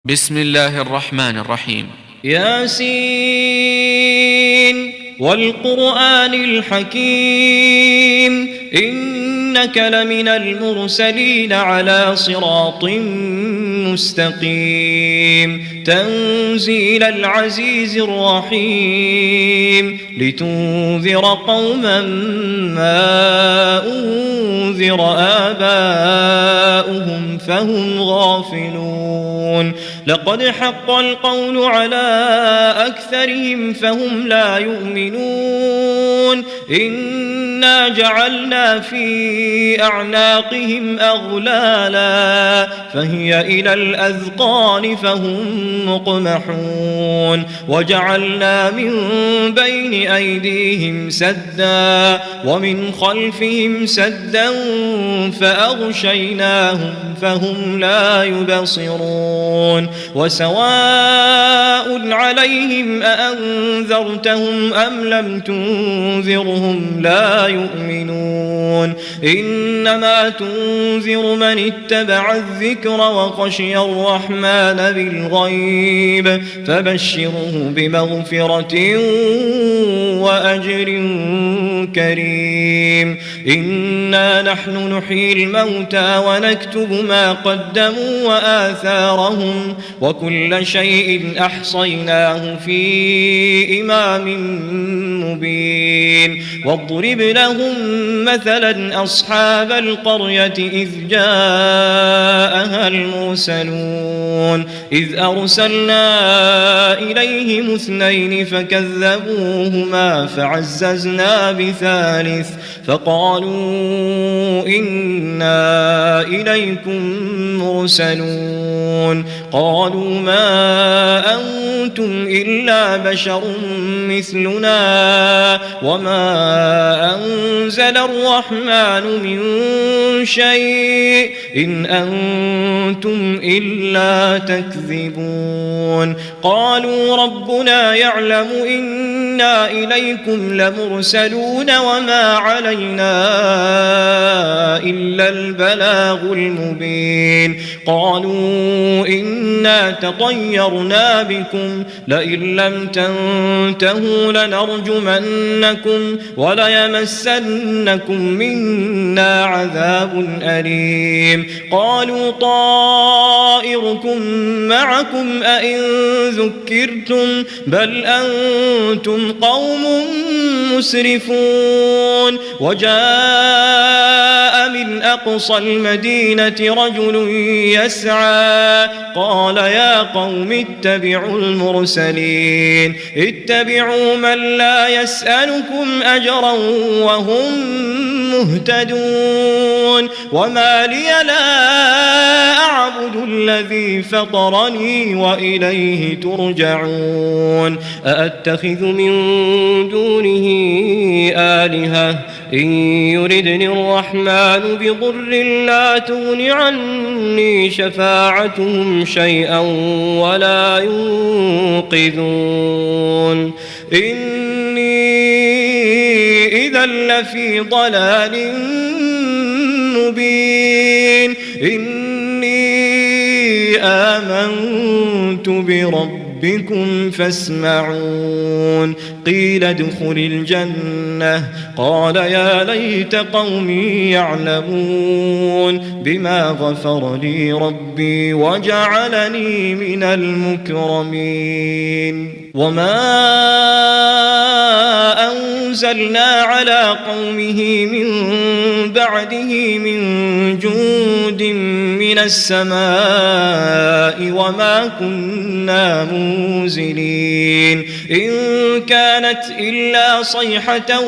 بسم الله الرحمن الرحيم. ياسين والقرآن الحكيم إنك لمن المرسلين على صراط مستقيم تنزيل العزيز الرحيم لتنذر قوما ما أنذر آباؤهم فهم غافلون لقد حق القول على أكثرهم فهم لا يؤمنون إنا جعلنا في أعناقهم أغلالا فهي إلى الأذقان فهم مقمحون وجعلنا من بين أيديهم سدا ومن خلفهم سدا فأغشيناهم فهم لا يبصرون وسواء عليهم أأنذرتهم أم لم تنذرهم لا يؤمنون إنما تنذر من اتبع الذكر وخشي الرحمن بالغيب فبشره بمغفرة وأجر كريم إنا نحن نحيي الموتى ونكتب ما قدموا وآثارهم وكل شيء أحصيناه في إمام مبين واضرب لهم مثلا أصحاب القرية إذ جاءها المرسلون إذ أرسلنا إليهم اثنين فكذبوهما فعززنا بثالث فقالوا إنا إليكم مرسلون قالوا ما أنتم إلا بشر مثلنا وما أنزل الرحمن من شيء إن أنتم إلا تكذبون قالوا ربنا يعلم إنا إليكم لمرسلون وما علينا إلا البلاغ المبين قالوا إنا تطيرنا بكم لئن لم تنتهوا لنرجمنكم وليمسنكم منا عذاب أليم قالوا طائركم معكم أئن ذكرتم بل أنتم قوم مسرفون وجاء من أقصى المدينة رجل يسعى قال يا قوم اتبعوا المرسلين اتبعوا من لا يسألكم أجرا وهم مهتدون وما لي لا أعبد الذي فطرني وإليه ترجعون أأتخذ من دونه آلهة إن يردني الرحمن بضر لا تغن عني شفاعتهم شيئا ولا ينقذون إني إذا لفي ضلال مبين إني آمنت بربكم فاسمعون قيل ادخل الجنة قال يا ليت قومي يعلمون بما غفر لي ربي وجعلني من المكرمين وما أنزلنا على قومه من بعده من جند من السماء وما كنا منزلين إن كانت إلا صيحة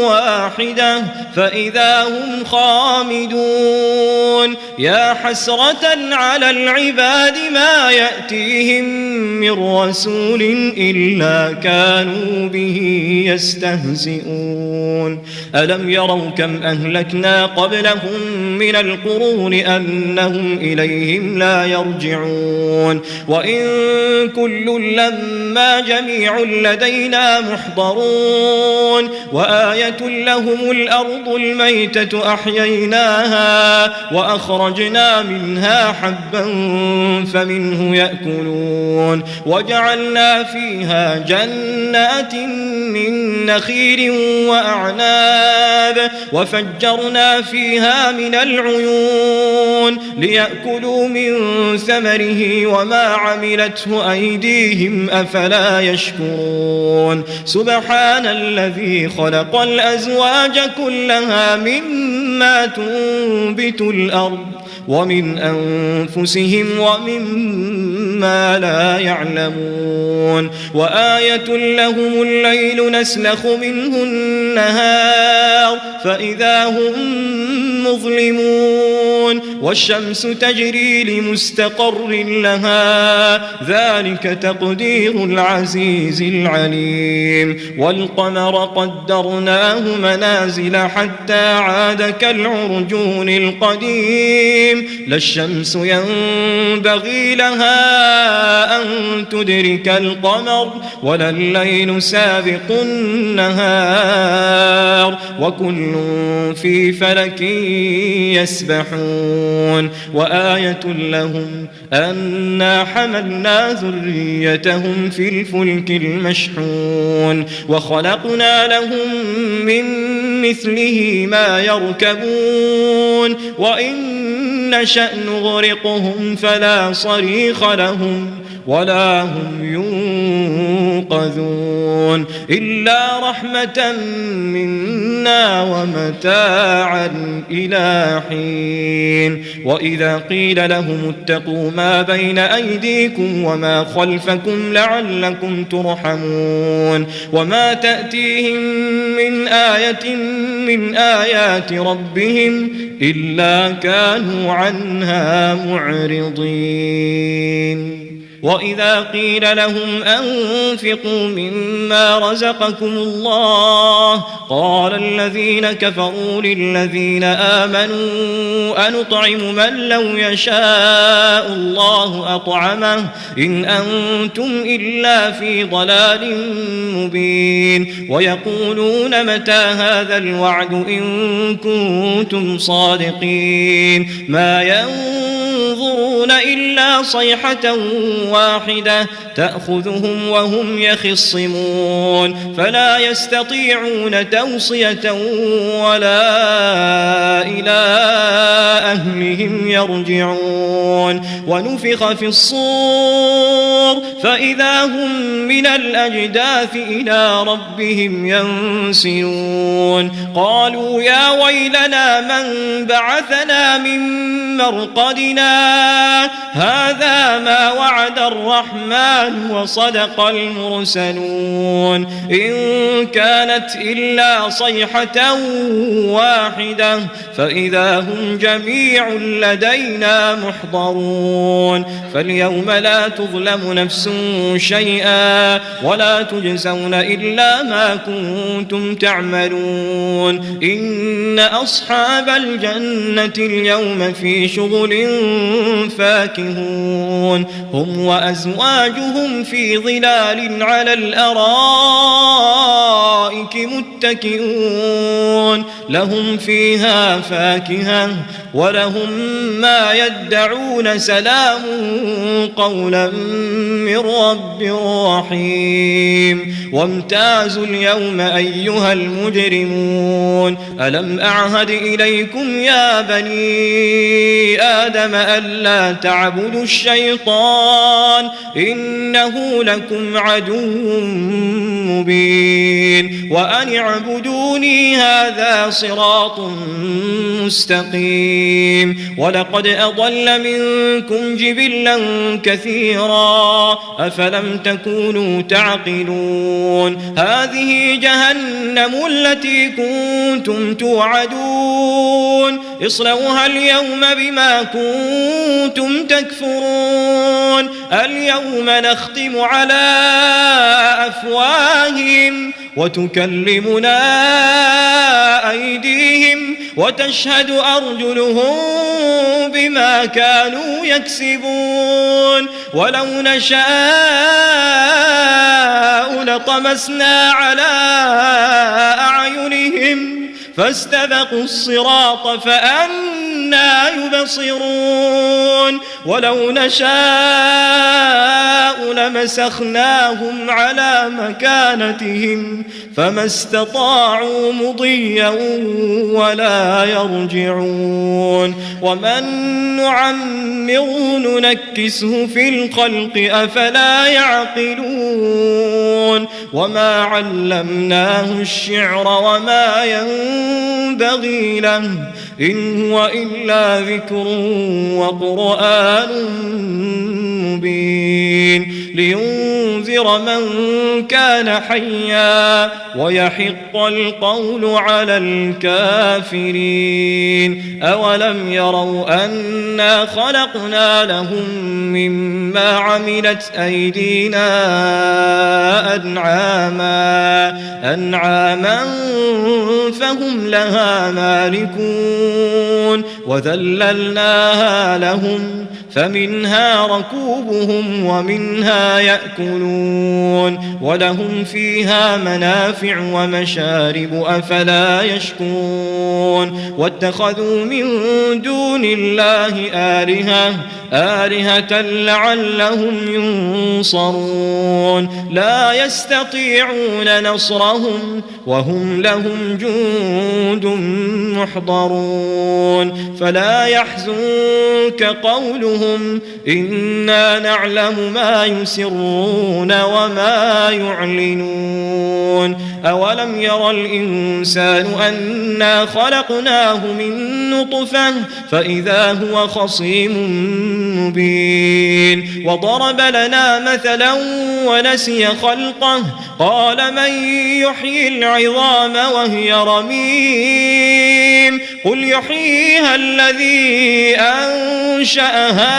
واحدة فإذا هم خامدون يا حسرة على العباد ما يأتيهم من رسول إلا كانوا به يستهزئون يستهزئون ألم يروا كم أهلكنا قبلهم من القرون أنهم إليهم لا يرجعون وإن كل لما جميع لدينا محضرون وآية لهم الأرض الميتة أحييناها وأخرجنا منها حبا فمنه يأكلون وجعلنا فيها جنات من نخيل وأعناب وفجرنا فيها من العيون ليأكلوا من ثمره وما عملته أيديهم أفلا يشكرون سبحان الذي خلق الأزواج كلها مما تنبت الأرض ومن أنفسهم ومما لا يعلمون وآية لهم الليل نسلخ منه النهار فإذا هم مظلمون والشمس تجري لمستقر لها ذلك تقدير العزيز العليم والقمر قدرناه منازل حتى عاد كالعرجون القديم لا الشمس ينبغي لها أن تدرك القمر ولا الليل سابق النهار وكل في فلك يسبحون وآية لهم أنا حملنا ذريتهم في الفلك المشحون وخلقنا لهم من مثله ما يركبون وإن نشأ نغرقهم فلا صريخ لهم ولا هم ينقذون إلا رحمة منا ومتاعا إلى حين وإذا قيل لهم اتقوا ما بين أيديكم وما خلفكم لعلكم ترحمون وما تأتيهم من آية من آيات ربهم إلا كانوا عنها معرضين وإذا قيل لهم أنفقوا مما رزقكم الله قال الذين كفروا للذين آمنوا أنطعم من لو يشاء الله أطعمه إن أنتم إلا في ضلال مبين ويقولون متى هذا الوعد إن كنتم صادقين ما ينظرون إلا صيحة واحدة تأخذهم وهم يخصمون فلا يستطيعون توصية ولا إلى أهلهم يرجعون ونفخ في الصور فإذا هم من الأجداث إلى ربهم ينسلون قالوا يا ويلنا من بعثنا من مرقدنا هذا ما وعد الرحمن وصدق المرسلون إن كانت إلا صيحة واحدة فإذا هم جميع لدينا محضرون فاليوم لا تظلم نفس شيئا ولا تجزون إلا ما كنتم تعملون إن أصحاب الجنة اليوم في شغل فاكهون هم وأزواجهم في ظلال على الأرائك متكئون لهم فيها فاكهة ولهم ما يدعون سلام قولا من رب رحيم وامتازوا اليوم أيها المجرمون ألم أعهد إليكم يا بني آدم ألا تعبدوا الشيطان إنه لكم عدو مبين وأن اعبدوني هذا صراط مستقيم ولقد أضل منكم جبلا كثيرا أفلم تكونوا تعقلون هذه جهنم التي كنتم توعدون اصلوها اليوم بما كنتم تكفرون اليوم نختم على أفواههم وتكلمنا أيديهم وتشهد أرجلهم بما كانوا يكسبون ولو نشاء لطمسنا على أعينهم فاستبقوا الصراط فأنى يبصرون ولو نشاء لمسخناهم على مكانتهم فما استطاعوا مضيا ولا يرجعون ومن نعمره ننكسه في الخلق أفلا يعقلون وما علمناه الشعر وما ينبغي له إن هو إلا ذكر وقرآن مبين لينذر من كان حيا ويحق القول على الكافرين أولم يروا أنا خلقنا لهم مما عملت أيدينا أنعاما فهم لها مالكون وذللناها لهم فمنها ركوبهم ومنها يأكلون ولهم فيها منافع ومشارب أفلا يشكرون واتخذوا من دون الله آلهة لعلهم ينصرون لا يستطيعون نصرهم وهم لهم جند محضرون فلا يحزنك قولهم إنا نعلم ما يسرون وما يعلنون أولم يرى الإنسان أنا خلقناه من نطفة فإذا هو خصيم مبين وضرب لنا مثلا ونسي خلقه قال من يحيي العظام وهي رميم قل يحييها الذي أنشأها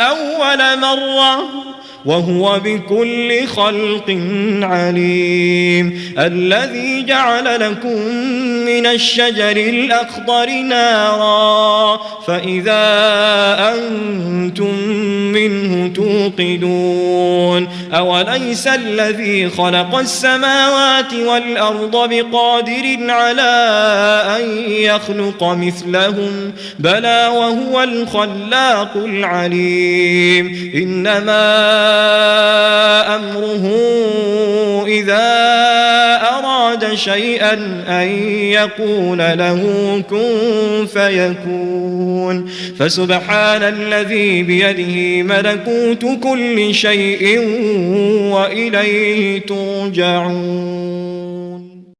أول مرة وهو بكل خلق عليم الذي جعل لكم من الشجر الأخضر نارا فإذا أنتم منه توقدون أوليس الذي خلق السماوات والأرض بقادر على أن يخلق مثلهم بلى وهو الخلاق العليم إنما أمره إذا أراد شيئا أن يقول له كن فيكون فسبحان الذي بيده ملكوت كل شيء وإليه ترجعون.